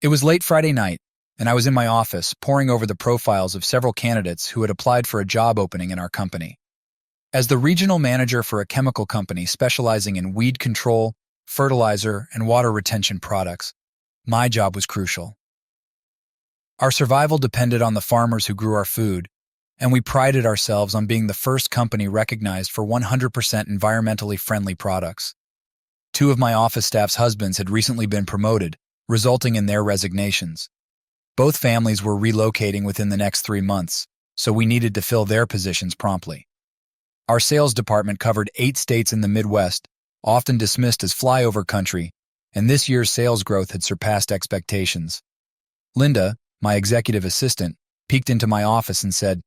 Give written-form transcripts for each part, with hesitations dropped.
It was late Friday night, and I was in my office poring over the profiles of several candidates who had applied for a job opening in our company. As the regional manager for a chemical company specializing in weed control, fertilizer, and water retention products, my job was crucial. Our survival depended on the farmers who grew our food, and we prided ourselves on being the first company recognized for 100% environmentally friendly products. Two of my office staff's husbands had recently been promoted, resulting in their resignations. Both families were relocating within the next 3 months, so we needed to fill their positions promptly. Our sales department covered 8 states in the Midwest, often dismissed as flyover country, and this year's sales growth had surpassed expectations. Linda, my executive assistant, peeked into my office and said,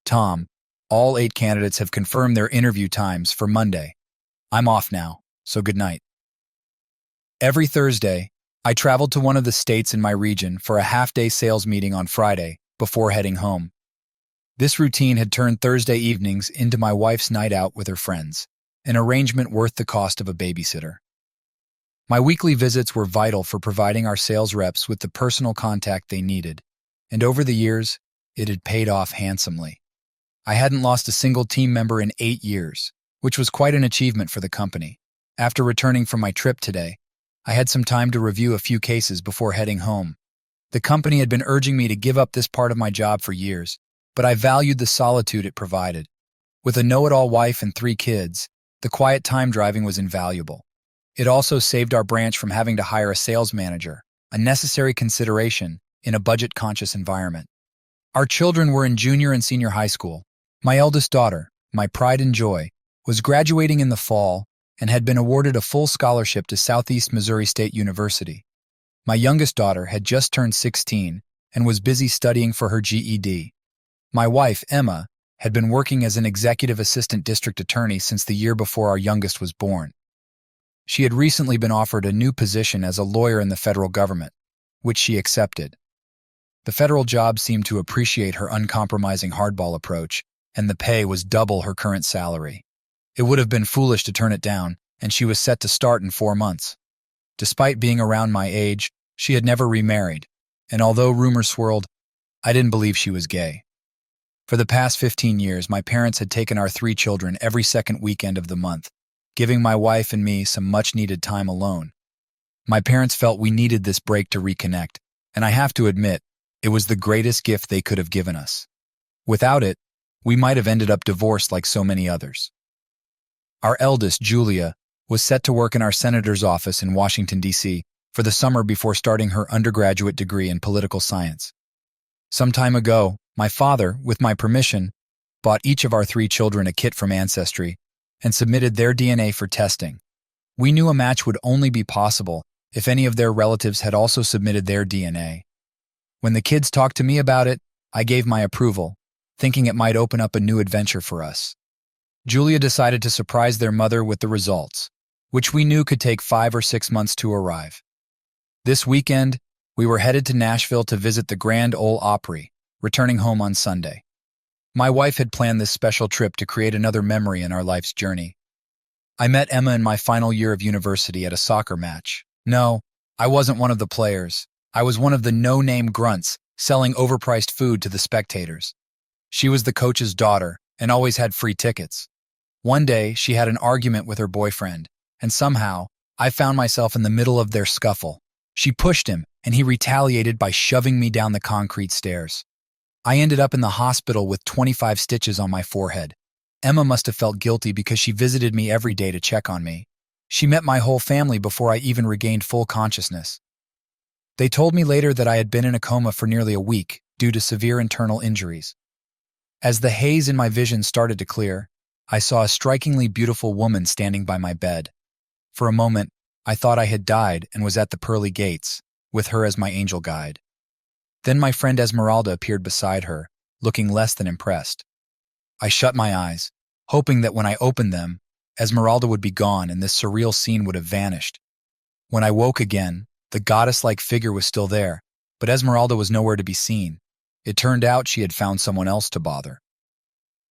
"Tom, all 8 candidates have confirmed their interview times for Monday. I'm off now, so good night." Every Thursday, I traveled to one of the states in my region for a half-day sales meeting on Friday before heading home. This routine had turned Thursday evenings into my wife's night out with her friends, an arrangement worth the cost of a babysitter. My weekly visits were vital for providing our sales reps with the personal contact they needed, and over the years, it had paid off handsomely. I hadn't lost a single team member in 8 years, which was quite an achievement for the company. After returning from my trip today, I had some time to review a few cases before heading home. The company had been urging me to give up this part of my job for years, but I valued the solitude it provided. With a know-it-all wife and 3 kids, the quiet time driving was invaluable. It also saved our branch from having to hire a sales manager, a necessary consideration in a budget-conscious environment. Our children were in junior and senior high school. My eldest daughter, my pride and joy, was graduating in the fall and had been awarded a full scholarship to Southeast Missouri State University. My youngest daughter had just turned 16 and was busy studying for her GED. My wife, Emma, had been working as an executive assistant district attorney since the year before our youngest was born. She had recently been offered a new position as a lawyer in the federal government, which she accepted. The federal job seemed to appreciate her uncompromising hardball approach, and the pay was double her current salary. It would have been foolish to turn it down, and she was set to start in 4 months. Despite being around my age, she had never remarried, and although rumors swirled, I didn't believe she was gay. For the past 15 years, my parents had taken our 3 children every second weekend of the month, giving my wife and me some much-needed time alone. My parents felt we needed this break to reconnect, and I have to admit, it was the greatest gift they could have given us. Without it, we might have ended up divorced like so many others. Our eldest, Julia, was set to work in our senator's office in Washington, D.C. for the summer before starting her undergraduate degree in political science. Some time ago, my father, with my permission, bought each of our 3 children a kit from Ancestry and submitted their DNA for testing. We knew a match would only be possible if any of their relatives had also submitted their DNA. When the kids talked to me about it, I gave my approval, thinking it might open up a new adventure for us. Julia decided to surprise their mother with the results, which we knew could take 5 or 6 months to arrive. This weekend, we were headed to Nashville to visit the Grand Ole Opry, returning home on Sunday. My wife had planned this special trip to create another memory in our life's journey. I met Emma in my final year of university at a soccer match. No, I wasn't one of the players. I was one of the no-name grunts selling overpriced food to the spectators. She was the coach's daughter and always had free tickets. One day, she had an argument with her boyfriend, and somehow, I found myself in the middle of their scuffle. She pushed him, and he retaliated by shoving me down the concrete stairs. I ended up in the hospital with 25 stitches on my forehead. Emma must have felt guilty because she visited me every day to check on me. She met my whole family before I even regained full consciousness. They told me later that I had been in a coma for nearly a week due to severe internal injuries. As the haze in my vision started to clear, I saw a strikingly beautiful woman standing by my bed. For a moment, I thought I had died and was at the pearly gates, with her as my angel guide. Then my friend Esmeralda appeared beside her, looking less than impressed. I shut my eyes, hoping that when I opened them, Esmeralda would be gone and this surreal scene would have vanished. When I woke again, the goddess-like figure was still there, but Esmeralda was nowhere to be seen. It turned out she had found someone else to bother.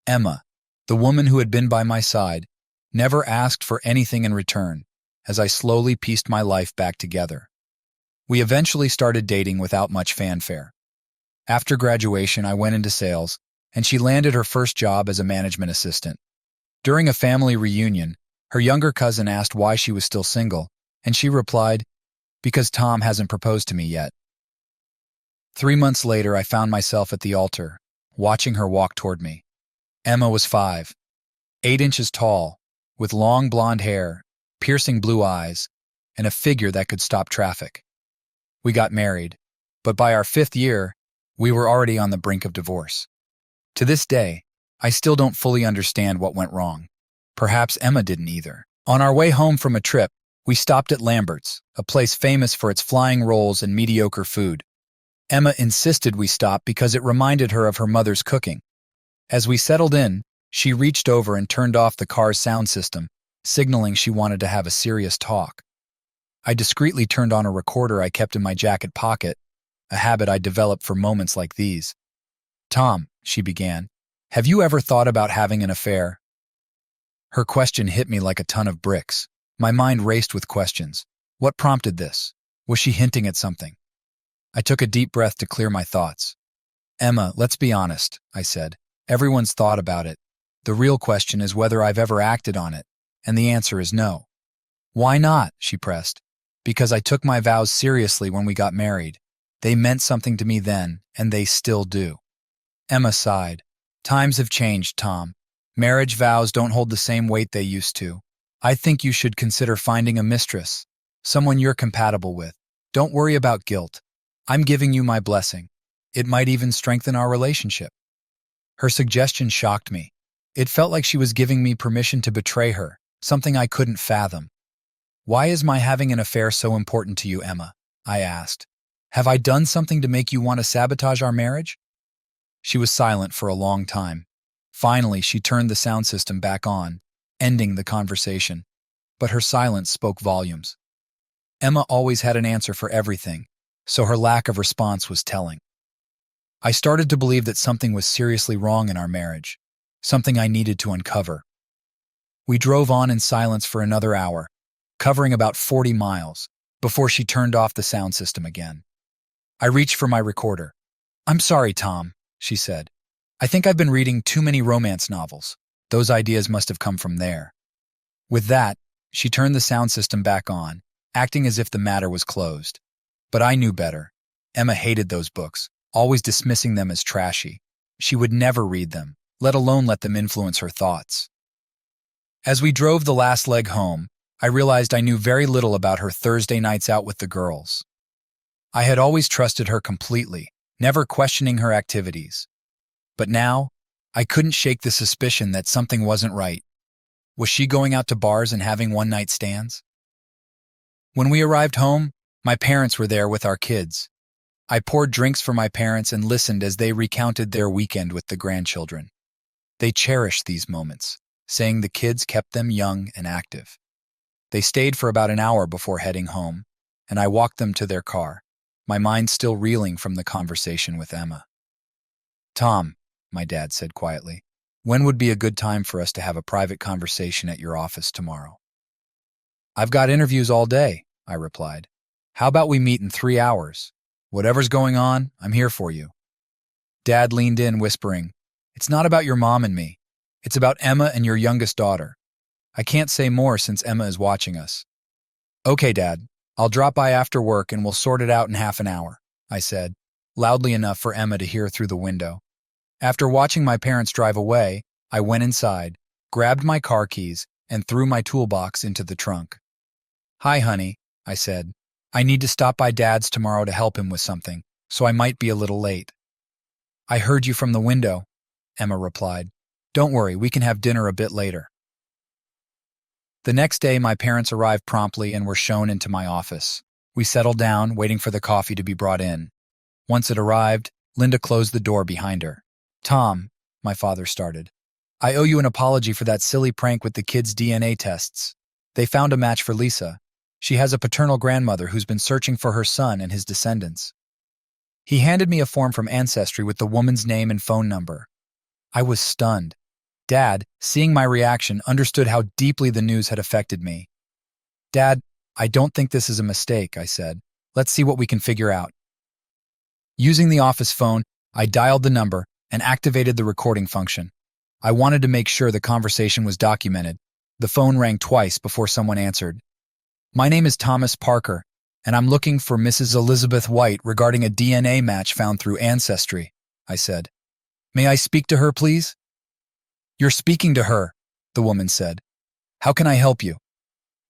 Emma, the woman who had been by my side, never asked for anything in return, as I slowly pieced my life back together. We eventually started dating without much fanfare. After graduation, I went into sales, and she landed her first job as a management assistant. During a family reunion, her younger cousin asked why she was still single, and she replied, "Because Tom hasn't proposed to me yet." 3 months later, I found myself at the altar, watching her walk toward me. Emma was 5, 8 inches tall, with long blonde hair, piercing blue eyes, and a figure that could stop traffic. We got married, but by our 5th year, we were already on the brink of divorce. To this day, I still don't fully understand what went wrong. Perhaps Emma didn't either. On our way home from a trip, we stopped at Lambert's, a place famous for its flying rolls and mediocre food. Emma insisted we stop because it reminded her of her mother's cooking. As we settled in, she reached over and turned off the car's sound system, signaling she wanted to have a serious talk. I discreetly turned on a recorder I kept in my jacket pocket, a habit I developed for moments like these. "Tom," she began, "have you ever thought about having an affair?" Her question hit me like a ton of bricks. My mind raced with questions. What prompted this? Was she hinting at something? I took a deep breath to clear my thoughts. "Emma, let's be honest," I said. "Everyone's thought about it. The real question is whether I've ever acted on it, and the answer is no." "Why not?" she pressed. "Because I took my vows seriously when we got married. They meant something to me then, and they still do." Emma sighed. "Times have changed, Tom. Marriage vows don't hold the same weight they used to. I think you should consider finding a mistress, someone you're compatible with. Don't worry about guilt. I'm giving you my blessing. It might even strengthen our relationship." Her suggestion shocked me. It felt like she was giving me permission to betray her, something I couldn't fathom. "Why is my having an affair so important to you, Emma?" I asked. "Have I done something to make you want to sabotage our marriage?" She was silent for a long time. Finally, she turned the sound system back on, ending the conversation. But her silence spoke volumes. Emma always had an answer for everything, so her lack of response was telling. I started to believe that something was seriously wrong in our marriage, something I needed to uncover. We drove on in silence for another hour, covering about 40 miles, before she turned off the sound system again. I reached for my recorder. "I'm sorry, Tom," she said. "I think I've been reading too many romance novels. Those ideas must have come from there." With that, she turned the sound system back on, acting as if the matter was closed. But I knew better. Emma hated those books, always dismissing them as trashy. She would never read them, let alone let them influence her thoughts. As we drove the last leg home, I realized I knew very little about her Thursday nights out with the girls. I had always trusted her completely, never questioning her activities. But now, I couldn't shake the suspicion that something wasn't right. Was she going out to bars and having one-night stands? When we arrived home, my parents were there with our kids. I poured drinks for my parents and listened as they recounted their weekend with the grandchildren. They cherished these moments, saying the kids kept them young and active. They stayed for about an hour before heading home, and I walked them to their car, my mind still reeling from the conversation with Emma. "Tom," my dad said quietly, "when would be a good time for us to have a private conversation at your office tomorrow?" "I've got interviews all day," I replied. "How about we meet in 3 hours? Whatever's going on, I'm here for you." Dad leaned in, whispering, "It's not about your mom and me. It's about Emma and your youngest daughter. I can't say more since Emma is watching us." "Okay, Dad. I'll drop by after work and we'll sort it out in half an hour," I said, loudly enough for Emma to hear through the window. After watching my parents drive away, I went inside, grabbed my car keys, and threw my toolbox into the trunk. "Hi, honey," I said. "I need to stop by Dad's tomorrow to help him with something, so I might be a little late." "I heard you from the window," Emma replied. "Don't worry, we can have dinner a bit later." The next day, my parents arrived promptly and were shown into my office. We settled down, waiting for the coffee to be brought in. Once it arrived, Linda closed the door behind her. "Tom," my father started, "I owe you an apology for that silly prank with the kids' DNA tests. They found a match for Lisa. She has a paternal grandmother who's been searching for her son and his descendants." He handed me a form from Ancestry with the woman's name and phone number. I was stunned. Dad, seeing my reaction, understood how deeply the news had affected me. "Dad, I don't think this is a mistake," I said. Let's see what we can figure out. Using the office phone, I dialed the number and activated the recording function. I wanted to make sure the conversation was documented. The phone rang twice before someone answered. My name is Thomas Parker, and I'm looking for Mrs. Elizabeth White regarding a DNA match found through Ancestry, I said. May I speak to her, please? You're speaking to her, the woman said. How can I help you?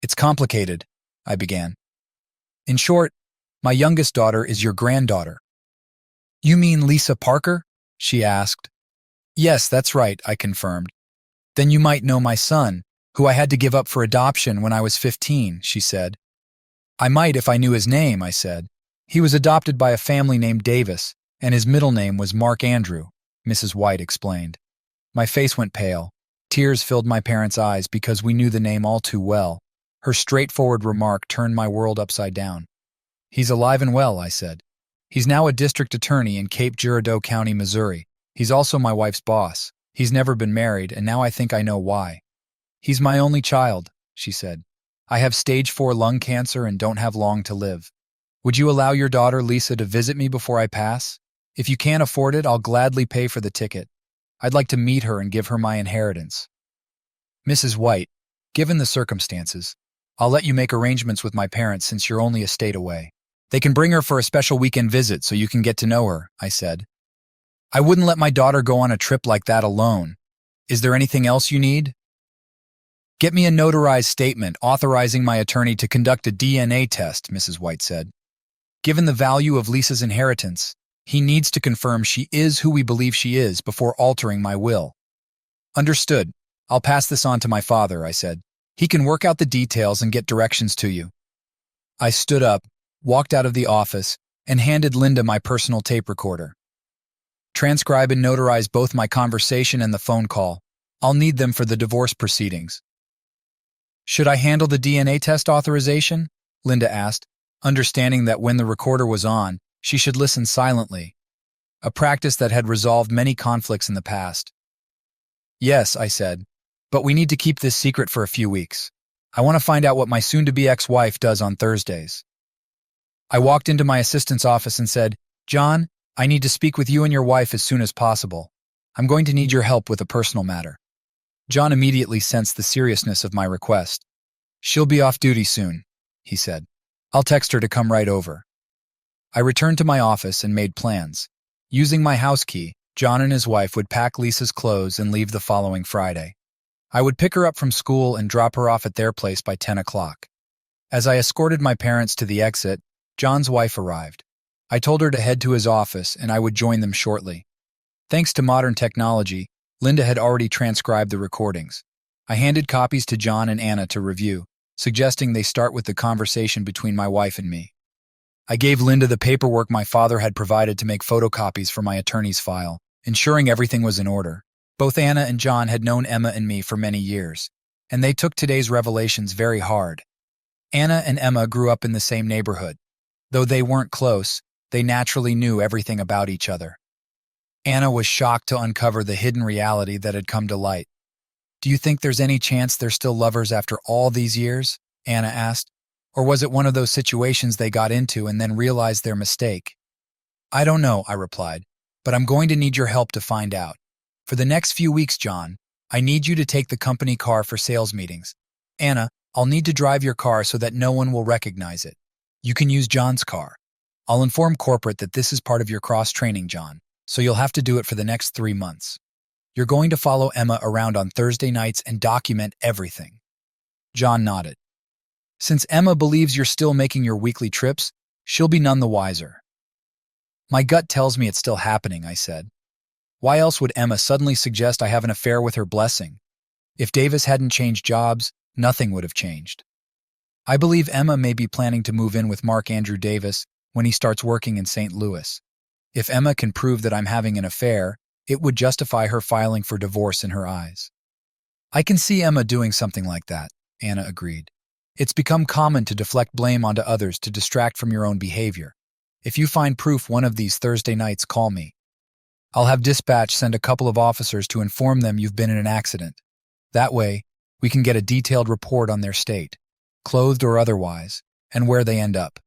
It's complicated, I began. In short, my youngest daughter is your granddaughter. You mean Lisa Parker? She asked. Yes, that's right, I confirmed. Then you might know my son, who I had to give up for adoption when I was 15, she said. I might if I knew his name, I said. He was adopted by a family named Davis, and his middle name was Mark Andrew, Mrs. White explained. My face went pale. Tears filled my parents' eyes because we knew the name all too well. Her straightforward remark turned my world upside down. He's alive and well, I said. He's now a district attorney in Cape Girardeau County, Missouri. He's also my wife's boss. He's never been married, and now I think I know why. He's my only child, she said. I have stage 4 lung cancer and don't have long to live. Would you allow your daughter Lisa to visit me before I pass? If you can't afford it, I'll gladly pay for the ticket. I'd like to meet her and give her my inheritance. Mrs. White, given the circumstances, I'll let you make arrangements with my parents since you're only a state away. They can bring her for a special weekend visit so you can get to know her, I said. I wouldn't let my daughter go on a trip like that alone. Is there anything else you need? Get me a notarized statement authorizing my attorney to conduct a DNA test, Mrs. White said. Given the value of Lisa's inheritance, he needs to confirm she is who we believe she is before altering my will. Understood. I'll pass this on to my father, I said. He can work out the details and get directions to you. I stood up, walked out of the office, and handed Linda my personal tape recorder. Transcribe and notarize both my conversation and the phone call. I'll need them for the divorce proceedings. Should I handle the DNA test authorization? Linda asked, understanding that when the recorder was on, she should listen silently, a practice that had resolved many conflicts in the past. Yes, I said, but we need to keep this secret for a few weeks. I want to find out what my soon-to-be ex-wife does on Thursdays. I walked into my assistant's office and said, John, I need to speak with you and your wife as soon as possible. I'm going to need your help with a personal matter. John immediately sensed the seriousness of my request. She'll be off duty soon, he said. I'll text her to come right over. I returned to my office and made plans. Using my house key, John and his wife would pack Lisa's clothes and leave the following Friday. I would pick her up from school and drop her off at their place by 10 o'clock. As I escorted my parents to the exit, John's wife arrived. I told her to head to his office and I would join them shortly. Thanks to modern technology, Linda had already transcribed the recordings. I handed copies to John and Anna to review, suggesting they start with the conversation between my wife and me. I gave Linda the paperwork my father had provided to make photocopies for my attorney's file, ensuring everything was in order. Both Anna and John had known Emma and me for many years, and they took today's revelations very hard. Anna and Emma grew up in the same neighborhood. Though they weren't close, they naturally knew everything about each other. Anna was shocked to uncover the hidden reality that had come to light. Do you think there's any chance they're still lovers after all these years? Anna asked. Or was it one of those situations they got into and then realized their mistake? I don't know, I replied, but I'm going to need your help to find out. For the next few weeks, John, I need you to take the company car for sales meetings. Anna, I'll need to drive your car so that no one will recognize it. You can use John's car. I'll inform corporate that this is part of your cross-training, John, so you'll have to do it for the next 3 months. You're going to follow Emma around on Thursday nights and document everything. John nodded. Since Emma believes you're still making your weekly trips, she'll be none the wiser. My gut tells me it's still happening, I said. Why else would Emma suddenly suggest I have an affair with her blessing? If Davis hadn't changed jobs, nothing would have changed. I believe Emma may be planning to move in with Mark Andrew Davis when he starts working in St. Louis. If Emma can prove that I'm having an affair, it would justify her filing for divorce in her eyes. I can see Emma doing something like that, Anna agreed. It's become common to deflect blame onto others to distract from your own behavior. If you find proof one of these Thursday nights, call me. I'll have dispatch send a couple of officers to inform them you've been in an accident. That way, we can get a detailed report on their state, clothed or otherwise, and where they end up.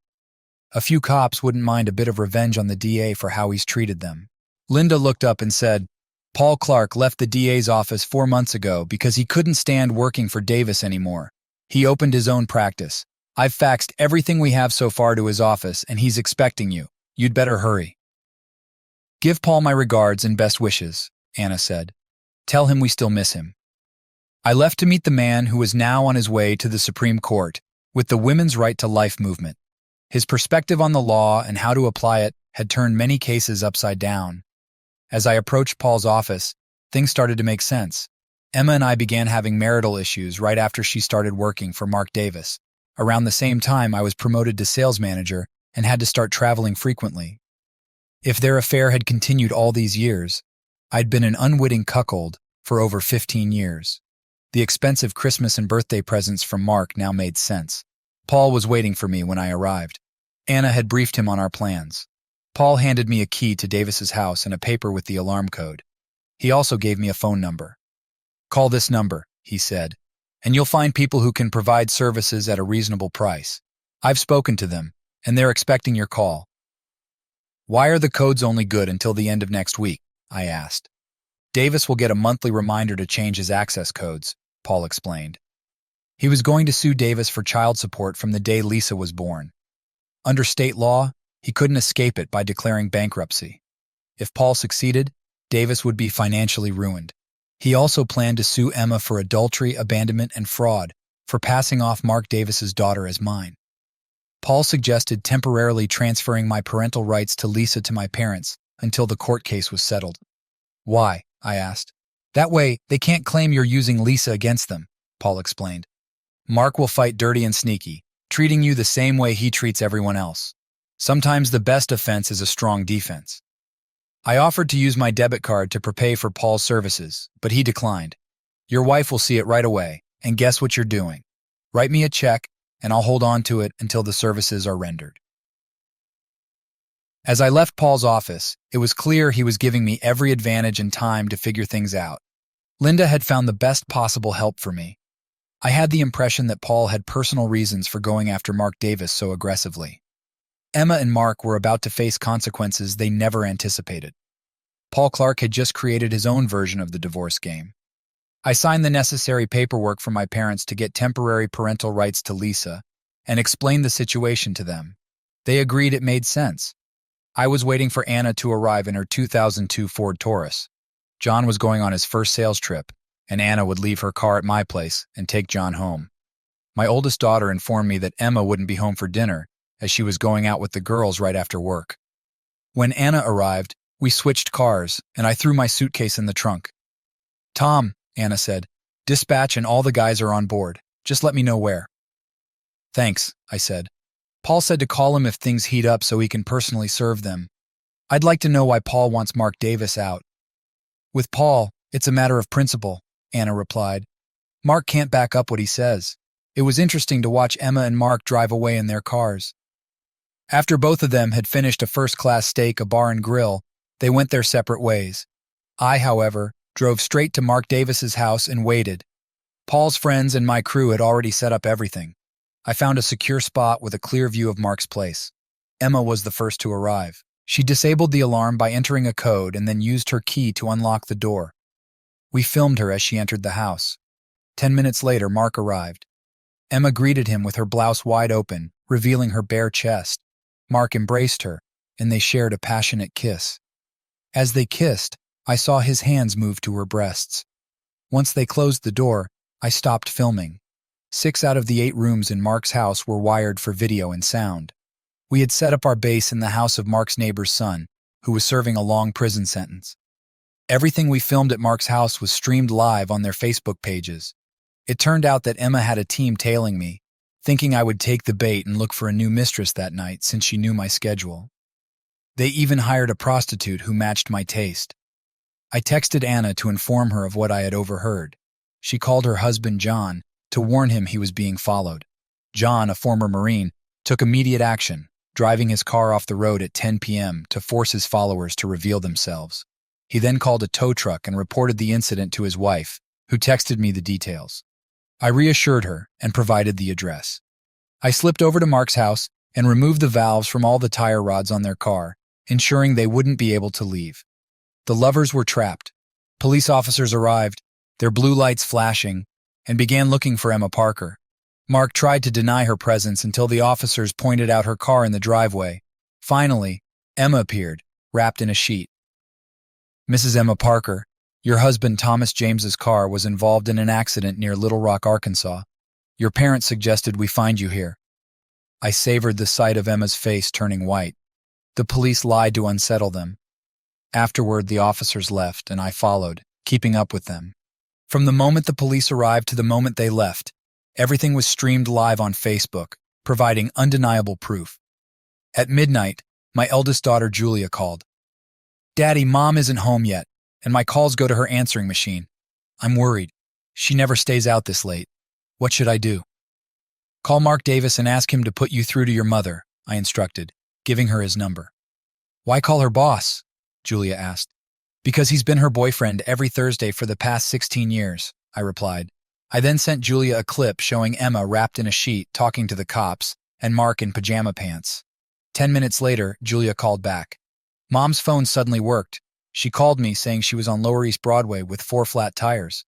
A few cops wouldn't mind a bit of revenge on the DA for how he's treated them. Linda looked up and said, Paul Clark left the DA's office 4 months ago because he couldn't stand working for Davis anymore. He opened his own practice. I've faxed everything we have so far to his office, and he's expecting you. You'd better hurry. Give Paul my regards and best wishes, Anna said. Tell him we still miss him. I left to meet the man who was now on his way to the Supreme Court with the women's right to life movement. His perspective on the law and how to apply it had turned many cases upside down. As I approached Paul's office, things started to make sense. Emma and I began having marital issues right after she started working for Mark Davis. Around the same time, I was promoted to sales manager and had to start traveling frequently. If their affair had continued all these years, I'd been an unwitting cuckold for over 15 years. The expensive Christmas and birthday presents from Mark now made sense. Paul was waiting for me when I arrived. Anna had briefed him on our plans. Paul handed me a key to Davis's house and a paper with the alarm code. He also gave me a phone number. Call this number, he said, and you'll find people who can provide services at a reasonable price. I've spoken to them, and they're expecting your call. Why are the codes only good until the end of next week? I asked. Davis will get a monthly reminder to change his access codes, Paul explained. He was going to sue Davis for child support from the day Lisa was born. Under state law, he couldn't escape it by declaring bankruptcy. If Paul succeeded, Davis would be financially ruined. He also planned to sue Emma for adultery, abandonment, and fraud for passing off Mark Davis's daughter as mine. Paul suggested temporarily transferring my parental rights to Lisa to my parents until the court case was settled. Why? I asked. That way, they can't claim you're using Lisa against them, Paul explained. Mark will fight dirty and sneaky, treating you the same way he treats everyone else. Sometimes the best offense is a strong defense. I offered to use my debit card to prepay for Paul's services, but he declined. Your wife will see it right away, and guess what you're doing? Write me a check, and I'll hold on to it until the services are rendered. As I left Paul's office, it was clear he was giving me every advantage and time to figure things out. Linda had found the best possible help for me. I had the impression that Paul had personal reasons for going after Mark Davis so aggressively. Emma and Mark were about to face consequences they never anticipated. Paul Clark had just created his own version of the divorce game. I signed the necessary paperwork for my parents to get temporary parental rights to Lisa and explained the situation to them. They agreed it made sense. I was waiting for Anna to arrive in her 2002 Ford Taurus. John was going on his first sales trip, and Anna would leave her car at my place and take John home. My oldest daughter informed me that Emma wouldn't be home for dinner, as she was going out with the girls right after work. When Anna arrived, we switched cars, and I threw my suitcase in the trunk. Tom, Anna said, dispatch and all the guys are on board. Just let me know where. Thanks, I said. Paul said to call him if things heat up so he can personally serve them. I'd like to know why Paul wants Mark Davis out. With Paul, it's a matter of principle, Anna replied. Mark can't back up what he says. It was interesting to watch Emma and Mark drive away in their cars. After both of them had finished a first-class steak, a bar and grill, they went their separate ways. I, however, drove straight to Mark Davis's house and waited. Paul's friends and my crew had already set up everything. I found a secure spot with a clear view of Mark's place. Emma was the first to arrive. She disabled the alarm by entering a code and then used her key to unlock the door. We filmed her as she entered the house. 10 minutes later, Mark arrived. Emma greeted him with her blouse wide open, revealing her bare chest. Mark embraced her, and they shared a passionate kiss. As they kissed, I saw his hands move to her breasts. Once they closed the door, I stopped filming. 6 out of the 8 rooms in Mark's house were wired for video and sound. We had set up our base in the house of Mark's neighbor's son, who was serving a long prison sentence. Everything we filmed at Mark's house was streamed live on their Facebook pages. It turned out that Emma had a team tailing me, thinking I would take the bait and look for a new mistress that night since she knew my schedule. They even hired a prostitute who matched my taste. I texted Anna to inform her of what I had overheard. She called her husband John to warn him he was being followed. John, a former Marine, took immediate action, driving his car off the road at 10 p.m. to force his followers to reveal themselves. He then called a tow truck and reported the incident to his wife, who texted me the details. I reassured her and provided the address. I slipped over to Mark's house and removed the valves from all the tire rods on their car, ensuring they wouldn't be able to leave. The lovers were trapped. Police officers arrived, their blue lights flashing, and began looking for Emma Parker. Mark tried to deny her presence until the officers pointed out her car in the driveway. Finally, Emma appeared, wrapped in a sheet. "Mrs. Emma Parker, your husband Thomas James's car was involved in an accident near Little Rock, Arkansas. Your parents suggested we find you here." I savored the sight of Emma's face turning white. The police lied to unsettle them. Afterward, the officers left, and I followed, keeping up with them. From the moment the police arrived to the moment they left, everything was streamed live on Facebook, providing undeniable proof. At midnight, my eldest daughter Julia called. "Daddy, Mom isn't home yet, and my calls go to her answering machine. I'm worried. She never stays out this late. What should I do?" "Call Mark Davis and ask him to put you through to your mother," I instructed, giving her his number. "Why call her boss?" Julia asked. "Because he's been her boyfriend every Thursday for the past 16 years, I replied. I then sent Julia a clip showing Emma wrapped in a sheet talking to the cops and Mark in pajama pants. 10 minutes later, Julia called back. Mom's phone suddenly worked. She called me saying she was on Lower East Broadway with 4 flat tires.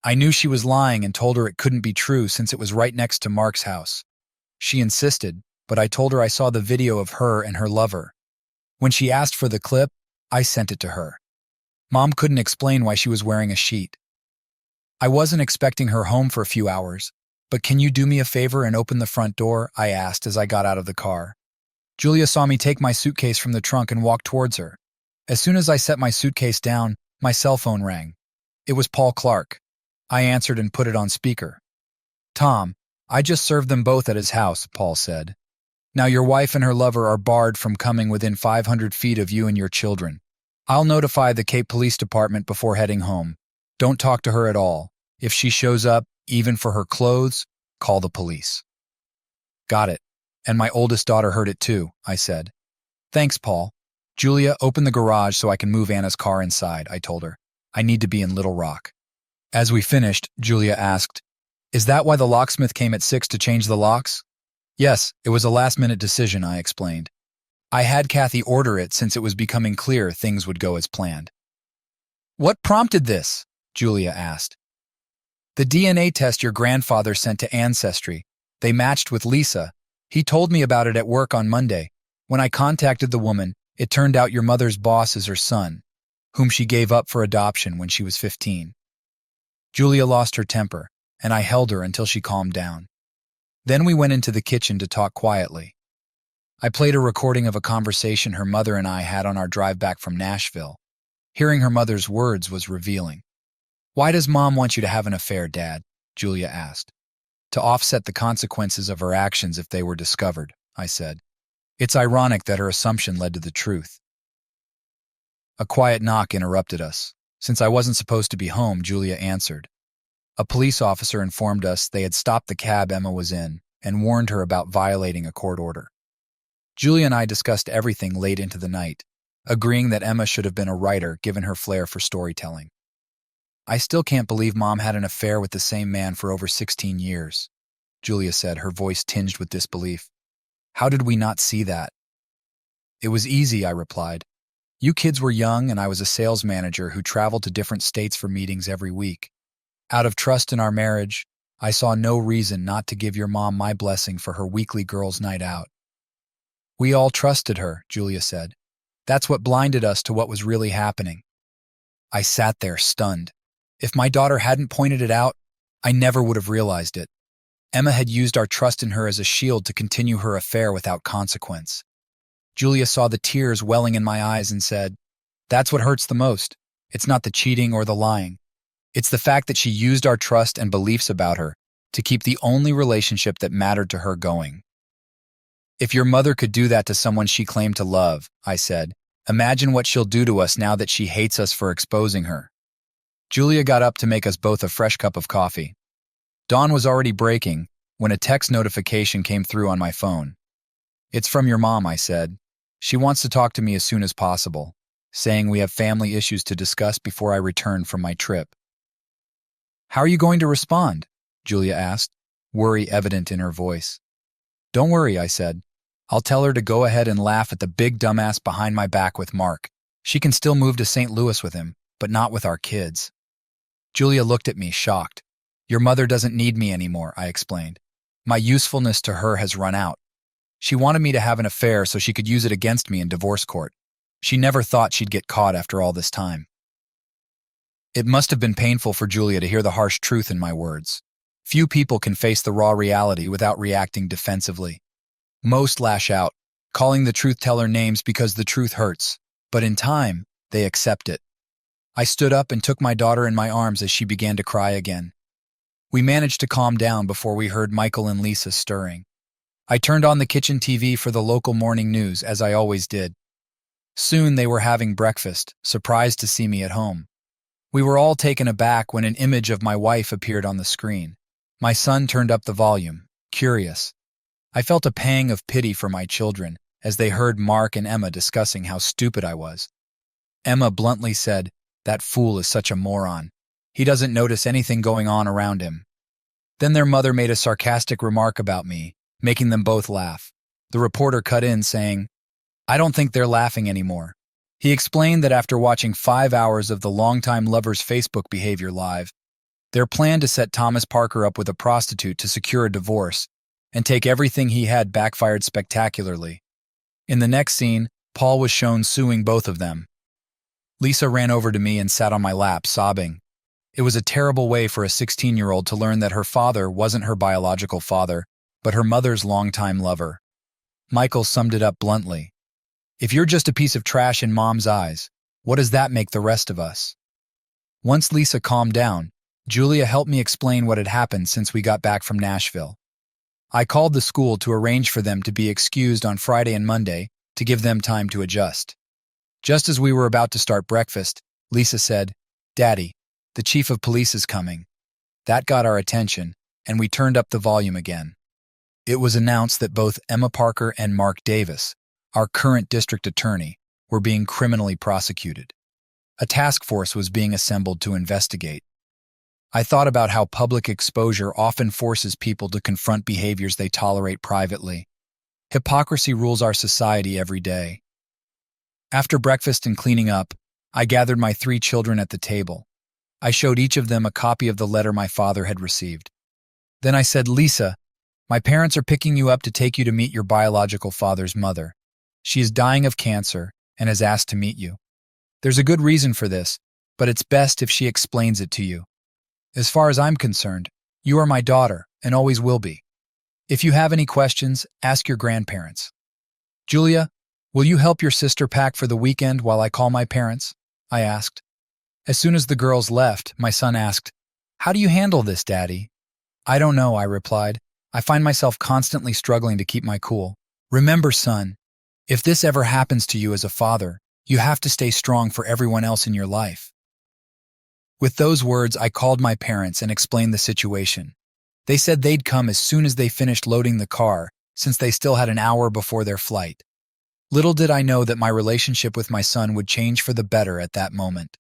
I knew she was lying and told her it couldn't be true since it was right next to Mark's house. She insisted, but I told her I saw the video of her and her lover. When she asked for the clip, I sent it to her. Mom couldn't explain why she was wearing a sheet. "I wasn't expecting her home for a few hours, but can you do me a favor and open the front door?" I asked as I got out of the car. Julia saw me take my suitcase from the trunk and walk towards her. As soon as I set my suitcase down, my cell phone rang. It was Paul Clark. I answered and put it on speaker. "Tom, I just served them both at his house," Paul said. "Now your wife and her lover are barred from coming within 500 feet of you and your children. I'll notify the Cape Police Department before heading home. Don't talk to her at all. If she shows up, even for her clothes, call the police." "Got it. And my oldest daughter heard it too," I said. "Thanks, Paul. Julia, open the garage so I can move Anna's car inside," I told her. "I need to be in Little Rock." As we finished, Julia asked, "Is that why the locksmith came at 6 to change the locks?" "Yes, it was a last-minute decision," I explained. "I had Kathy order it since it was becoming clear things would go as planned." "What prompted this?" Julia asked. "The DNA test your grandfather sent to Ancestry. They matched with Lisa. He told me about it at work on Monday. When I contacted the woman, it turned out your mother's boss is her son, whom she gave up for adoption when she was 15. Julia lost her temper, and I held her until she calmed down. Then we went into the kitchen to talk quietly. I played a recording of a conversation her mother and I had on our drive back from Nashville. Hearing her mother's words was revealing. "Why does Mom want you to have an affair, Dad?" Julia asked. "To offset the consequences of her actions if they were discovered," I said. It's ironic that her assumption led to the truth. A quiet knock interrupted us. Since I wasn't supposed to be home, Julia answered. A police officer informed us they had stopped the cab Emma was in and warned her about violating a court order. Julia and I discussed everything late into the night, agreeing that Emma should have been a writer given her flair for storytelling. "I still can't believe Mom had an affair with the same man for over 16 years, Julia said, her voice tinged with disbelief. "How did we not see that?" "It was easy," I replied. "You kids were young and I was a sales manager who traveled to different states for meetings every week. Out of trust in our marriage, I saw no reason not to give your mom my blessing for her weekly girls' night out." "We all trusted her," Julia said. "That's what blinded us to what was really happening." I sat there, stunned. If my daughter hadn't pointed it out, I never would have realized it. Emma had used our trust in her as a shield to continue her affair without consequence. Julia saw the tears welling in my eyes and said, "That's what hurts the most. It's not the cheating or the lying. It's the fact that she used our trust and beliefs about her to keep the only relationship that mattered to her going." "If your mother could do that to someone she claimed to love," I said, "imagine what she'll do to us now that she hates us for exposing her." Julia got up to make us both a fresh cup of coffee. Dawn was already breaking when a text notification came through on my phone. "It's from your mom," I said. "She wants to talk to me as soon as possible, saying we have family issues to discuss before I return from my trip." "How are you going to respond?" Julia asked, worry evident in her voice. "Don't worry," I said. I'll tell her to go ahead and laugh at the big dumbass behind my back with Mark. She can still move to St. Louis with him, but not with our kids." Julia looked at me, shocked. "Your mother doesn't need me anymore," I explained. "My usefulness to her has run out. She wanted me to have an affair so she could use it against me in divorce court. She never thought she'd get caught after all this time." It must have been painful for Julia to hear the harsh truth in my words. Few people can face the raw reality without reacting defensively. Most lash out, calling the truth-teller names because the truth hurts, but in time, they accept it. I stood up and took my daughter in my arms as she began to cry again. We managed to calm down before we heard Michael and Lisa stirring. I turned on the kitchen TV for the local morning news, as I always did. Soon they were having breakfast, surprised to see me at home. We were all taken aback when an image of my wife appeared on the screen. My son turned up the volume, curious. I felt a pang of pity for my children as they heard Mark and Emma discussing how stupid I was. Emma bluntly said, "That fool is such a moron. He doesn't notice anything going on around him." Then their mother made a sarcastic remark about me, making them both laugh. The reporter cut in saying, "I don't think they're laughing anymore." He explained that after watching 5 hours of the longtime lovers' Facebook behavior live, their plan to set Thomas Parker up with a prostitute to secure a divorce and take everything he had backfired spectacularly. In the next scene, Paul was shown suing both of them. Lisa ran over to me and sat on my lap, sobbing. It was a terrible way for a 16-year-old to learn that her father wasn't her biological father, but her mother's longtime lover. Michael summed it up bluntly. "If you're just a piece of trash in Mom's eyes, what does that make the rest of us?" Once Lisa calmed down, Julia helped me explain what had happened since we got back from Nashville. I called the school to arrange for them to be excused on Friday and Monday to give them time to adjust. Just as we were about to start breakfast, Lisa said, "Daddy, the chief of police is coming." That got our attention, and we turned up the volume again. It was announced that both Emma Parker and Mark Davis, our current district attorney, were being criminally prosecuted. A task force was being assembled to investigate. I thought about how public exposure often forces people to confront behaviors they tolerate privately. Hypocrisy rules our society every day. After breakfast and cleaning up, I gathered my 3 children at the table. I showed each of them a copy of the letter my father had received. Then I said, "Lisa, my parents are picking you up to take you to meet your biological father's mother. She is dying of cancer and has asked to meet you. There's a good reason for this, but it's best if she explains it to you. As far as I'm concerned, you are my daughter and always will be. If you have any questions, ask your grandparents. Julia, will you help your sister pack for the weekend while I call my parents?" I asked. As soon as the girls left, my son asked, "How do you handle this, Daddy?" "I don't know," I replied. "I find myself constantly struggling to keep my cool. Remember, son, if this ever happens to you as a father, you have to stay strong for everyone else in your life." With those words, I called my parents and explained the situation. They said they'd come as soon as they finished loading the car, since they still had an hour before their flight. Little did I know that my relationship with my son would change for the better at that moment.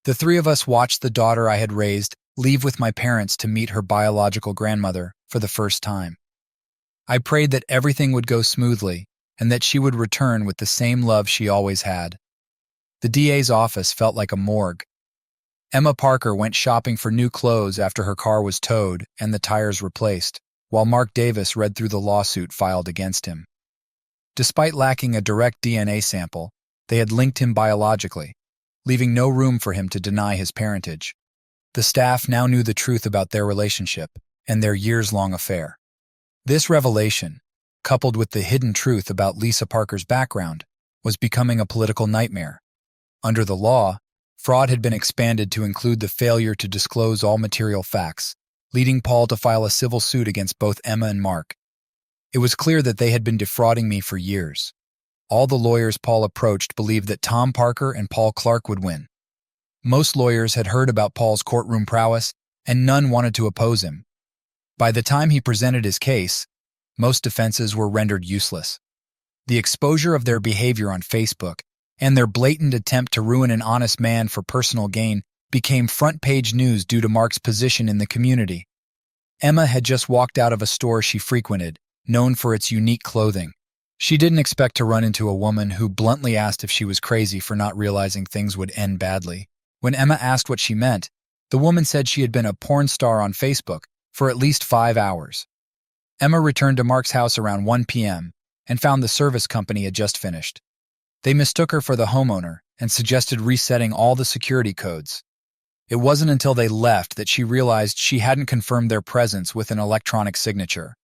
The 3 of us watched the daughter I had raised leave with my parents to meet her biological grandmother for the first time. I prayed that everything would go smoothly and that she would return with the same love she always had. The DA's office felt like a morgue. Emma Parker went shopping for new clothes after her car was towed and the tires replaced, while Mark Davis read through the lawsuit filed against him. Despite lacking a direct DNA sample, they had linked him biologically, leaving no room for him to deny his parentage. The staff now knew the truth about their relationship and their years-long affair. This revelation, coupled with the hidden truth about Lisa Parker's background, was becoming a political nightmare. Under the law, fraud had been expanded to include the failure to disclose all material facts, leading Paul to file a civil suit against both Emma and Mark. It was clear that they had been defrauding me for years. All the lawyers Paul approached believed that Tom Parker and Paul Clark would win. Most lawyers had heard about Paul's courtroom prowess, and none wanted to oppose him. By the time he presented his case, most defenses were rendered useless. The exposure of their behavior on Facebook and their blatant attempt to ruin an honest man for personal gain became front-page news due to Mark's position in the community. Emma had just walked out of a store she frequented, known for its unique clothing. She didn't expect to run into a woman who bluntly asked if she was crazy for not realizing things would end badly. When Emma asked what she meant, the woman said she had been a porn star on Facebook for at least 5 hours. Emma returned to Mark's house around 1 p.m. and found the service company had just finished. They mistook her for the homeowner and suggested resetting all the security codes. It wasn't until they left that she realized she hadn't confirmed their presence with an electronic signature.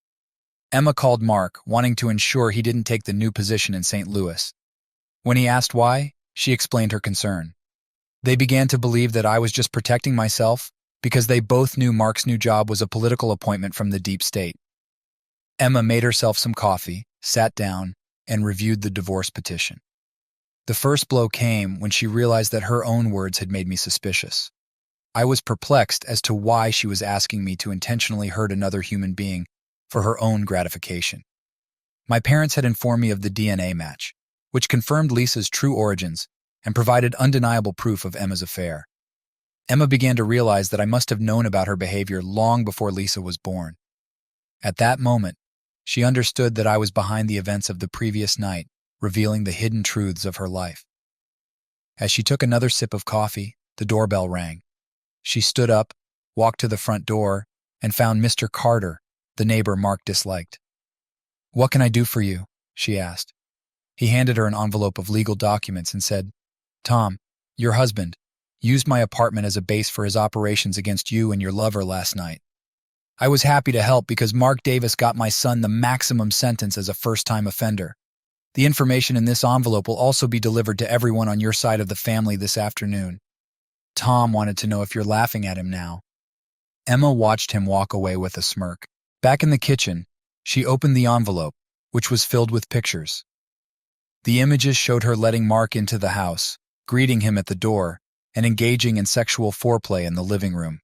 Emma called Mark, wanting to ensure he didn't take the new position in St. Louis. When he asked why, she explained her concern. They began to believe that I was just protecting myself because they both knew Mark's new job was a political appointment from the deep state. Emma made herself some coffee, sat down, and reviewed the divorce petition. The first blow came when she realized that her own words had made me suspicious. I was perplexed as to why she was asking me to intentionally hurt another human being for her own gratification. My parents had informed me of the DNA match, which confirmed Lisa's true origins and provided undeniable proof of Emma's affair. Emma began to realize that I must have known about her behavior long before Lisa was born. At that moment, she understood that I was behind the events of the previous night, revealing the hidden truths of her life. As she took another sip of coffee, the doorbell rang. She stood up, walked to the front door, and found Mr. Carter, the neighbor Mark disliked. "What can I do for you?" she asked. He handed her an envelope of legal documents and said, "Tom, your husband, used my apartment as a base for his operations against you and your lover last night. I was happy to help because Mark Davis got my son the maximum sentence as a first-time offender. The information in this envelope will also be delivered to everyone on your side of the family this afternoon." Tom wanted to know if you're laughing at him now. Emma watched him walk away with a smirk. Back in the kitchen, she opened the envelope, which was filled with pictures. The images showed her letting Mark into the house, greeting him at the door, and engaging in sexual foreplay in the living room.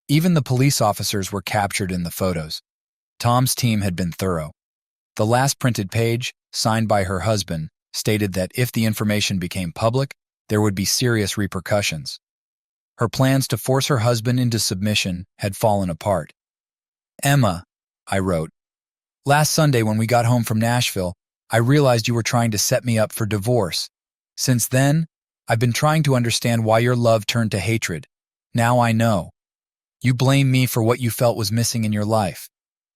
Even the police officers were captured in the photos. Tom's team had been thorough. The last printed page, signed by her husband, stated that if the information became public, there would be serious repercussions. Her plans to force her husband into submission had fallen apart. "Emma," I wrote, "last Sunday when we got home from Nashville, I realized you were trying to set me up for divorce. Since then, I've been trying to understand why your love turned to hatred. Now I know. You blame me for what you felt was missing in your life.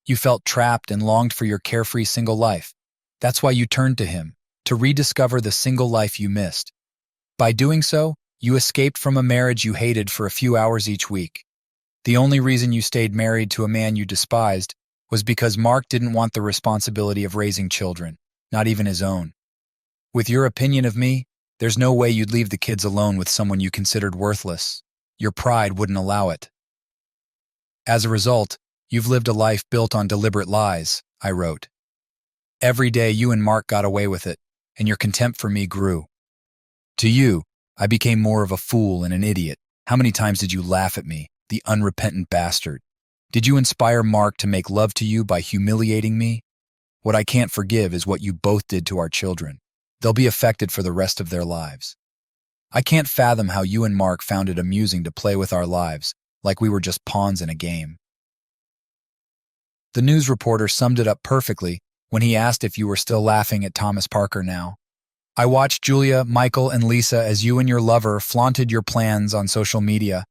You felt trapped and longed for your carefree single life. That's why you turned to him, to rediscover the single life you missed. By doing so, you escaped from a marriage you hated for a few hours each week. The only reason you stayed married to a man you despised was because Mark didn't want the responsibility of raising children, not even his own. With your opinion of me, there's no way you'd leave the kids alone with someone you considered worthless. Your pride wouldn't allow it. As a result, you've lived a life built on deliberate lies," I wrote. "Every day you and Mark got away with it, and your contempt for me grew. To you, I became more of a fool and an idiot. How many times did you laugh at me, the unrepentant bastard? Did you inspire Mark to make love to you by humiliating me? What I can't forgive is what you both did to our children. They'll be affected for the rest of their lives. I can't fathom how you and Mark found it amusing to play with our lives, like we were just pawns in a game." The news reporter summed it up perfectly when he asked if you were still laughing at Thomas Parker now. "I watched Julia, Michael, and Lisa as you and your lover flaunted your plans on social media.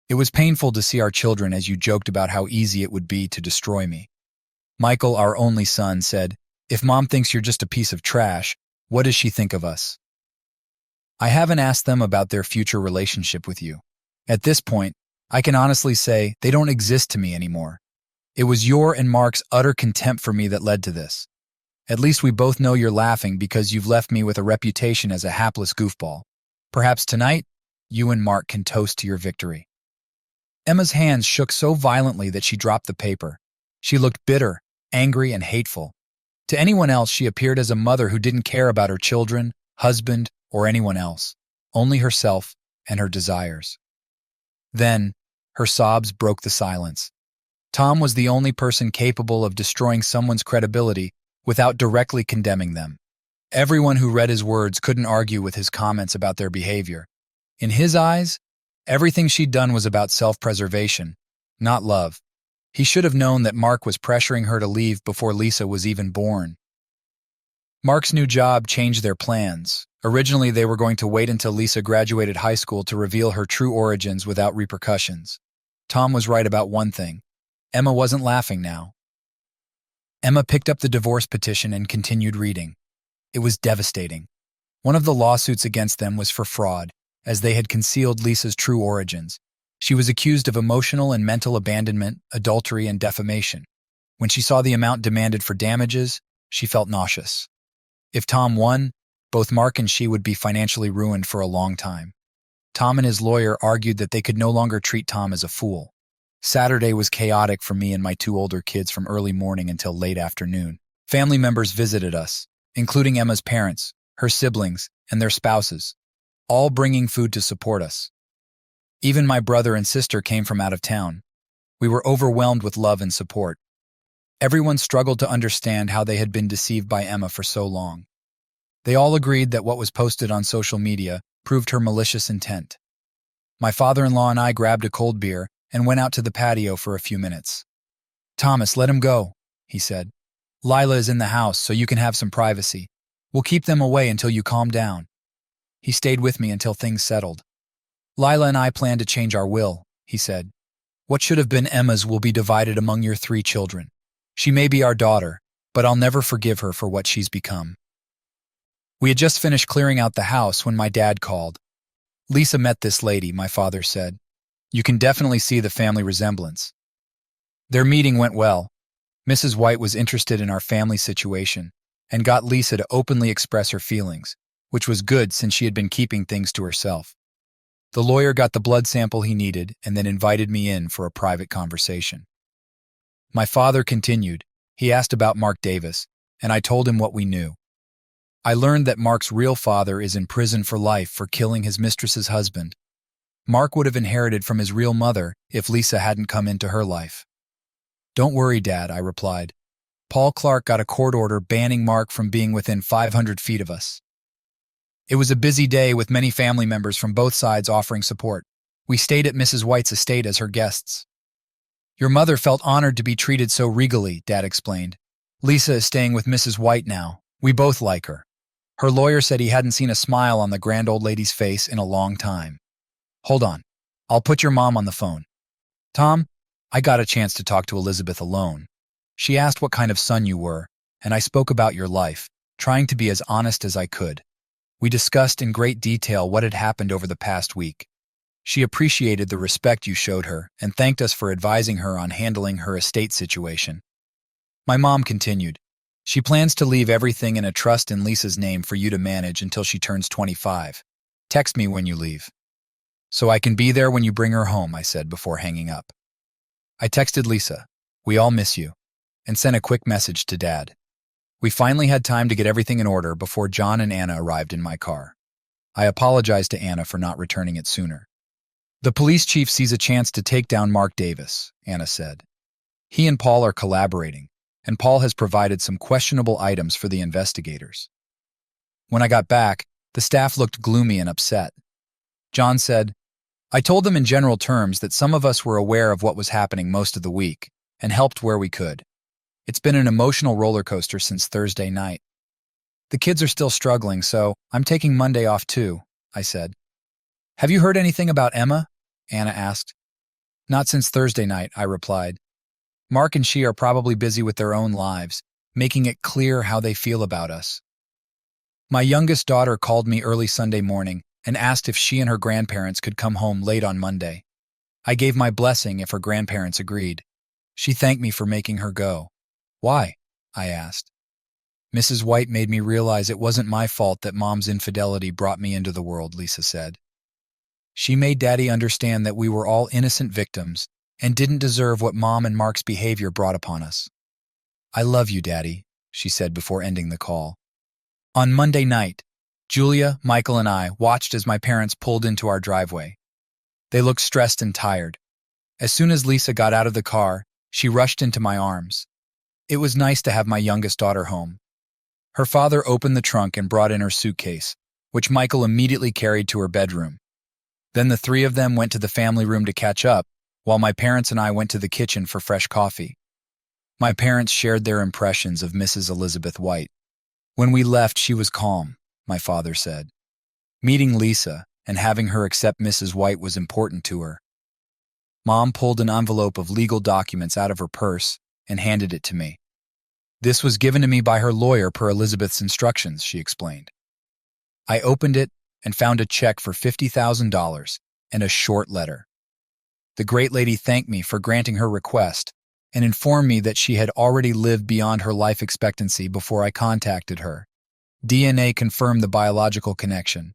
It was painful to see our children as you joked about how easy it would be to destroy me. Michael, our only son, said, 'If Mom thinks you're just a piece of trash, what does she think of us?' I haven't asked them about their future relationship with you. At this point, I can honestly say they don't exist to me anymore. It was your and Mark's utter contempt for me that led to this. At least we both know you're laughing because you've left me with a reputation as a hapless goofball. Perhaps tonight, you and Mark can toast to your victory." Emma's hands shook so violently that she dropped the paper. She looked bitter, angry, and hateful. To anyone else, she appeared as a mother who didn't care about her children, husband, or anyone else, only herself and her desires. Then, her sobs broke the silence. Tom was the only person capable of destroying someone's credibility without directly condemning them. Everyone who read his words couldn't argue with his comments about their behavior. In his eyes, everything she'd done was about self-preservation, not love. He should have known that Mark was pressuring her to leave before Lisa was even born. Mark's new job changed their plans. Originally, they were going to wait until Lisa graduated high school to reveal her true origins without repercussions. Tom was right about one thing. Emma wasn't laughing now. Emma picked up the divorce petition and continued reading. It was devastating. One of the lawsuits against them was for fraud, as they had concealed Lisa's true origins. She was accused of emotional and mental abandonment, adultery, and defamation. When she saw the amount demanded for damages, she felt nauseous. If Tom won, both Mark and she would be financially ruined for a long time. Tom and his lawyer argued that they could no longer treat Tom as a fool. Saturday was chaotic for me and my two older kids from early morning until late afternoon. Family members visited us, including Emma's parents, her siblings, and their spouses, all bringing food to support us. Even my brother and sister came from out of town. We were overwhelmed with love and support. Everyone struggled to understand how they had been deceived by Emma for so long. They all agreed that what was posted on social media proved her malicious intent. My father-in-law and I grabbed a cold beer and went out to the patio for a few minutes. "Thomas, let him go," he said. "Lila is in the house, so you can have some privacy. We'll keep them away until you calm down." He stayed with me until things settled. "Lila and I plan to change our will," he said. "What should have been Emma's will be divided among your 3 children. She may be our daughter, but I'll never forgive her for what she's become." We had just finished clearing out the house when my dad called. "Lisa met this lady," my father said. "You can definitely see the family resemblance." Their meeting went well. Mrs. White was interested in our family situation and got Lisa to openly express her feelings, which was good since she had been keeping things to herself. The lawyer got the blood sample he needed and then invited me in for a private conversation. My father continued. He asked about Mark Davis, and I told him what we knew. I learned that Mark's real father is in prison for life for killing his mistress's husband. Mark would have inherited from his real mother if Lisa hadn't come into her life. "Don't worry, Dad," I replied. "Paul Clark got a court order banning Mark from being within 500 feet of us." It was a busy day with many family members from both sides offering support. We stayed at Mrs. White's estate as her guests. "Your mother felt honored to be treated so regally," Dad explained. "Lisa is staying with Mrs. White now. We both like her." Her lawyer said he hadn't seen a smile on the grand old lady's face in a long time. "Hold on. I'll put your mom on the phone." "Tom, I got a chance to talk to Elizabeth alone. She asked what kind of son you were, and I spoke about your life, trying to be as honest as I could. We discussed in great detail what had happened over the past week. She appreciated the respect you showed her and thanked us for advising her on handling her estate situation." My mom continued. "She plans to leave everything in a trust in Lisa's name for you to manage until she turns 25. Text me when you leave." "So I can be there when you bring her home," I said before hanging up. I texted Lisa, "We all miss you," and sent a quick message to Dad. We finally had time to get everything in order before John and Anna arrived in my car. I apologized to Anna for not returning it sooner. "The police chief sees a chance to take down Mark Davis," Anna said. "He and Paul are collaborating, and Paul has provided some questionable items for the investigators." When I got back, the staff looked gloomy and upset. John said, "I told them in general terms that some of us were aware of what was happening most of the week and helped where we could. It's been an emotional roller coaster since Thursday night. The kids are still struggling, so I'm taking Monday off too," I said. "Have you heard anything about Emma?" Anna asked. "Not since Thursday night," I replied. "Mark and she are probably busy with their own lives, making it clear how they feel about us." My youngest daughter called me early Sunday morning and asked if she and her grandparents could come home late on Monday. I gave my blessing if her grandparents agreed. She thanked me for making her go. "Why?" I asked. "Mrs. White made me realize it wasn't my fault that Mom's infidelity brought me into the world," Lisa said. "She made Daddy understand that we were all innocent victims and didn't deserve what Mom and Mark's behavior brought upon us." "I love you, Daddy," she said before ending the call. On Monday night, Julia, Michael, and I watched as my parents pulled into our driveway. They looked stressed and tired. As soon as Lisa got out of the car, she rushed into my arms. It was nice to have my youngest daughter home. Her father opened the trunk and brought in her suitcase, which Michael immediately carried to her bedroom. Then the 3 of them went to the family room to catch up, while my parents and I went to the kitchen for fresh coffee. My parents shared their impressions of Mrs. Elizabeth White. When we left, she was calm, my father said. Meeting Lisa and having her accept Mrs. White was important to her. Mom pulled an envelope of legal documents out of her purse and handed it to me. This was given to me by her lawyer per Elizabeth's instructions, she explained. I opened it and found a check for $50,000 and a short letter. The great lady thanked me for granting her request and informed me that she had already lived beyond her life expectancy before I contacted her. DNA confirmed the biological connection.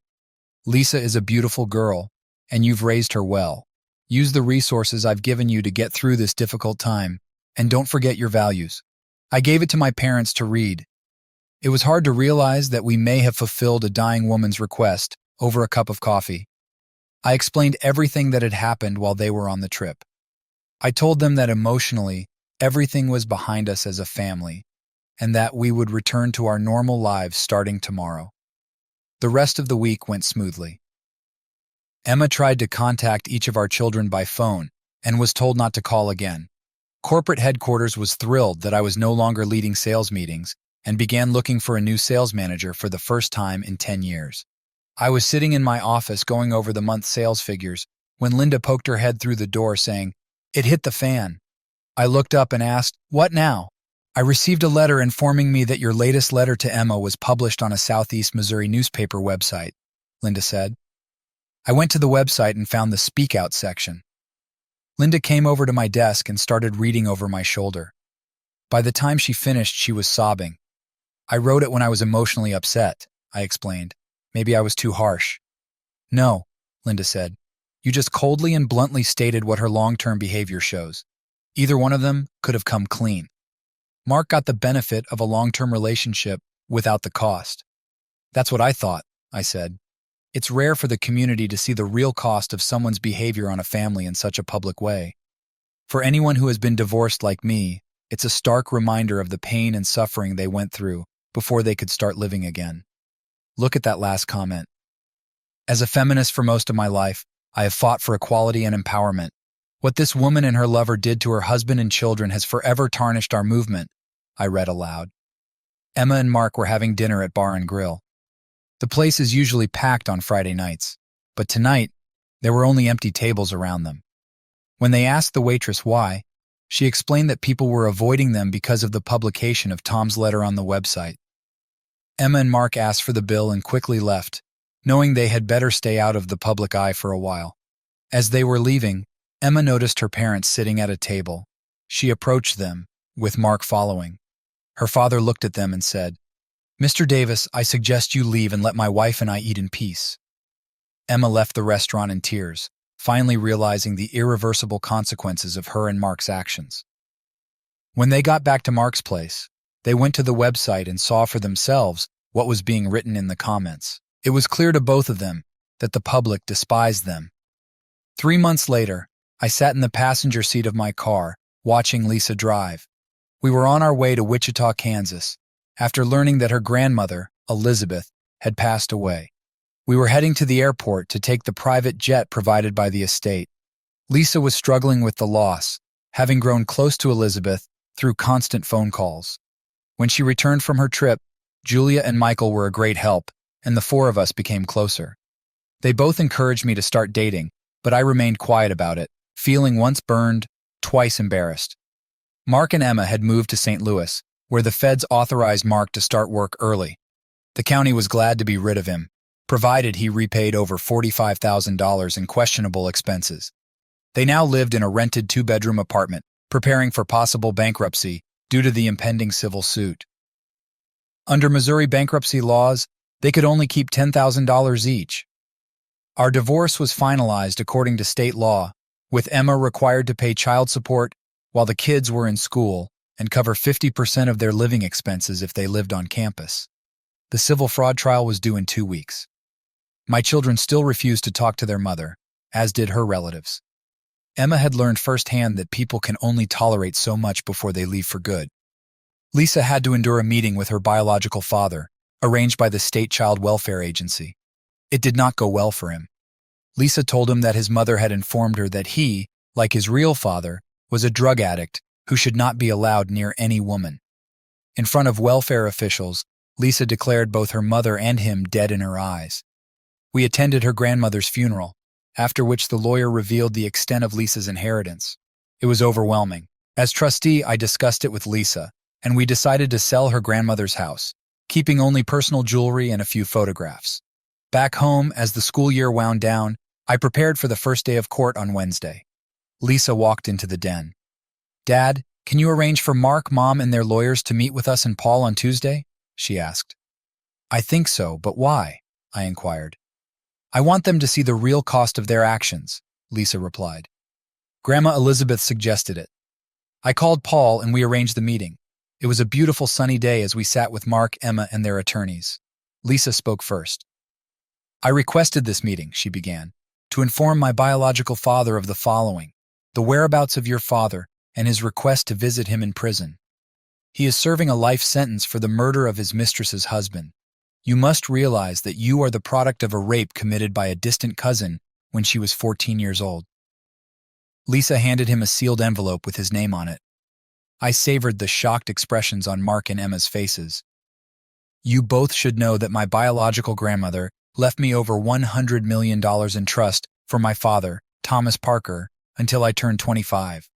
Lisa is a beautiful girl, and you've raised her well. Use the resources I've given you to get through this difficult time, and don't forget your values. I gave it to my parents to read. It was hard to realize that we may have fulfilled a dying woman's request over a cup of coffee. I explained everything that had happened while they were on the trip. I told them that emotionally, everything was behind us as a family, and that we would return to our normal lives starting tomorrow. The rest of the week went smoothly. Emma tried to contact each of our children by phone and was told not to call again. Corporate headquarters was thrilled that I was no longer leading sales meetings and began looking for a new sales manager for the first time in 10 years. I was sitting in my office going over the month's sales figures when Linda poked her head through the door saying, "It hit the fan." I looked up and asked, "What now?" "I received a letter informing me that your latest letter to Emma was published on a Southeast Missouri newspaper website," Linda said. I went to the website and found the Speak Out section. Linda came over to my desk and started reading over my shoulder. By the time she finished, she was sobbing. "I wrote it when I was emotionally upset," I explained. "Maybe I was too harsh." "No," Linda said. "You just coldly and bluntly stated what her long-term behavior shows. Either one of them could have come clean. Mark got the benefit of a long-term relationship without the cost." "That's what I thought," I said. "It's rare for the community to see the real cost of someone's behavior on a family in such a public way. For anyone who has been divorced like me, it's a stark reminder of the pain and suffering they went through before they could start living again." Look at that last comment. As a feminist for most of my life, I have fought for equality and empowerment. What this woman and her lover did to her husband and children has forever tarnished our movement, I read aloud. Emma and Mark were having dinner at Bar and Grill. The place is usually packed on Friday nights, but tonight, there were only empty tables around them. When they asked the waitress why, she explained that people were avoiding them because of the publication of Tom's letter on the website. Emma and Mark asked for the bill and quickly left, knowing they had better stay out of the public eye for a while. As they were leaving, Emma noticed her parents sitting at a table. She approached them, with Mark following. Her father looked at them and said, "Mr. Davis, I suggest you leave and let my wife and I eat in peace." Emma left the restaurant in tears, finally realizing the irreversible consequences of her and Mark's actions. When they got back to Mark's place, they went to the website and saw for themselves what was being written in the comments. It was clear to both of them that the public despised them. 3 months later, I sat in the passenger seat of my car, watching Lisa drive. We were on our way to Wichita, Kansas, after learning that her grandmother, Elizabeth, had passed away. We were heading to the airport to take the private jet provided by the estate. Lisa was struggling with the loss, having grown close to Elizabeth through constant phone calls. When she returned from her trip, Julia and Michael were a great help, and the four of us became closer. They both encouraged me to start dating, but I remained quiet about it, feeling once burned, twice embarrassed. Mark and Emma had moved to St. Louis, where the feds authorized Mark to start work early. The county was glad to be rid of him, provided he repaid over $45,000 in questionable expenses. They now lived in a rented 2-bedroom apartment, preparing for possible bankruptcy due to the impending civil suit. Under Missouri bankruptcy laws, they could only keep $10,000 each. Our divorce was finalized according to state law, with Emma required to pay child support while the kids were in school and cover 50% of their living expenses if they lived on campus. The civil fraud trial was due in 2 weeks. My children still refused to talk to their mother, as did her relatives. Emma had learned firsthand that people can only tolerate so much before they leave for good. Lisa had to endure a meeting with her biological father, arranged by the state child welfare agency. It did not go well for him. Lisa told him that his mother had informed her that he, like his real father, was a drug addict who should not be allowed near any woman. In front of welfare officials, Lisa declared both her mother and him dead in her eyes. We attended her grandmother's funeral, after which the lawyer revealed the extent of Lisa's inheritance. It was overwhelming. As trustee, I discussed it with Lisa, and we decided to sell her grandmother's house, keeping only personal jewelry and a few photographs. Back home, as the school year wound down, I prepared for the first day of court on Wednesday. Lisa walked into the den. "Dad, can you arrange for Mark, Mom, and their lawyers to meet with us and Paul on Tuesday?" she asked. "I think so, but why?" I inquired. "I want them to see the real cost of their actions," Lisa replied. Grandma Elizabeth suggested it. I called Paul and we arranged the meeting. It was a beautiful sunny day as we sat with Mark, Emma, and their attorneys. Lisa spoke first. "I requested this meeting," she began, "to inform my biological father of the following: the whereabouts of your father and his request to visit him in prison. He is serving a life sentence for the murder of his mistress's husband. You must realize that you are the product of a rape committed by a distant cousin when she was 14 years old." Lisa handed him a sealed envelope with his name on it. I savored the shocked expressions on Mark and Emma's faces. "You both should know that my biological grandmother left me over $100 million in trust for my father, Thomas Parker, until I turned 25.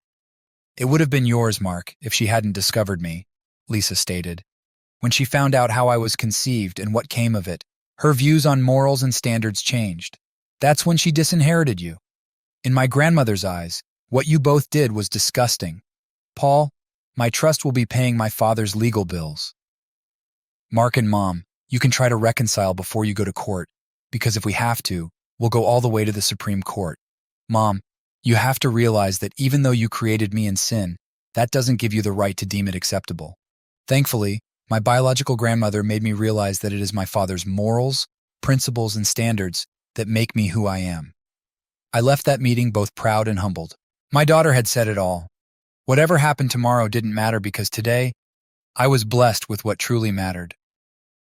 It would have been yours, Mark, if she hadn't discovered me," Lisa stated. "When she found out how I was conceived and what came of it, her views on morals and standards changed. That's when she disinherited you. In my grandmother's eyes, what you both did was disgusting. Paul, my trust will be paying my father's legal bills. Mark and Mom, you can try to reconcile before you go to court, because if we have to, we'll go all the way to the Supreme Court. Mom, you have to realize that even though you created me in sin, that doesn't give you the right to deem it acceptable. Thankfully, my biological grandmother made me realize that it is my father's morals, principles, and standards that make me who I am." I left that meeting both proud and humbled. My daughter had said it all. Whatever happened tomorrow didn't matter because today, I was blessed with what truly mattered.